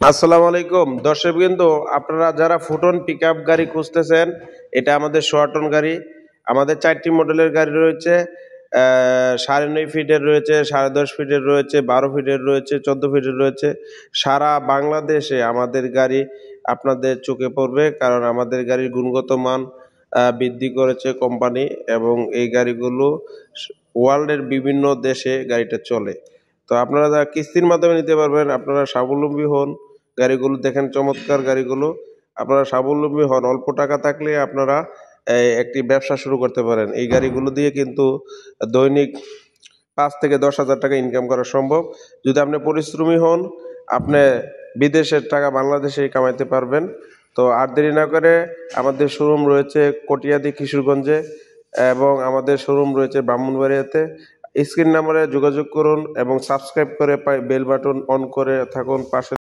আসসালামু আলাইকুম দর্শকবৃন্দ, আপনারা যারা ফুটন পিকআপ গাড়ি খুঁজতেছেন, এটা আমাদের শর্টন গাড়ি। আমাদের 4টি মডেলের গাড়ি রয়েছে। 9.5 ফিটের রয়েছে, 10.5 ফিটের রয়েছে, 12 ফিটের রয়েছে, 14 ফিটের রয়েছে। সারা বাংলাদেশে আমাদের গাড়ি আপনাদের চোখে পড়বে, কারণ আমাদের গাড়ির গুণগত মান বৃদ্ধি করেছে কোম্পানি, এবং এই গাড়িগুলো ওয়ার্ল্ডের বিভিন্ন দেশে গাড়িটা চলে। তো আপনারা যা কিস্তির মাধ্যমে নিতে পারবেন, আপনারা স্বাবলম্বী হন। গাড়িগুলো দেখেন, চমৎকার গাড়িগুলো। আপনারা স্বাবলম্বী হন, অল্প টাকা থাকলে আপনারা একটি ব্যবসা শুরু করতে পারেন। এই গাড়িগুলো দিয়ে কিন্তু দৈনিক 5 থেকে 10 হাজার টাকা ইনকাম করা সম্ভব। যদি আপনি পরিশ্রমী হন, আপনি বিদেশের টাকা বাংলাদেশে কামাইতে পারবেন। তো আর দেরি না করে, আমাদের শোরুম রয়েছে কটিয়াদি কিশোরগঞ্জে, এবং আমাদের শোরুম রয়েছে ব্রাহ্মণবাড়িয়াতে। স্ক্রিন নাম্বারে যোগাযোগ করুন এবং সাবস্ক্রাইব করে বেল বাটন অন করে থাকুন পাশে।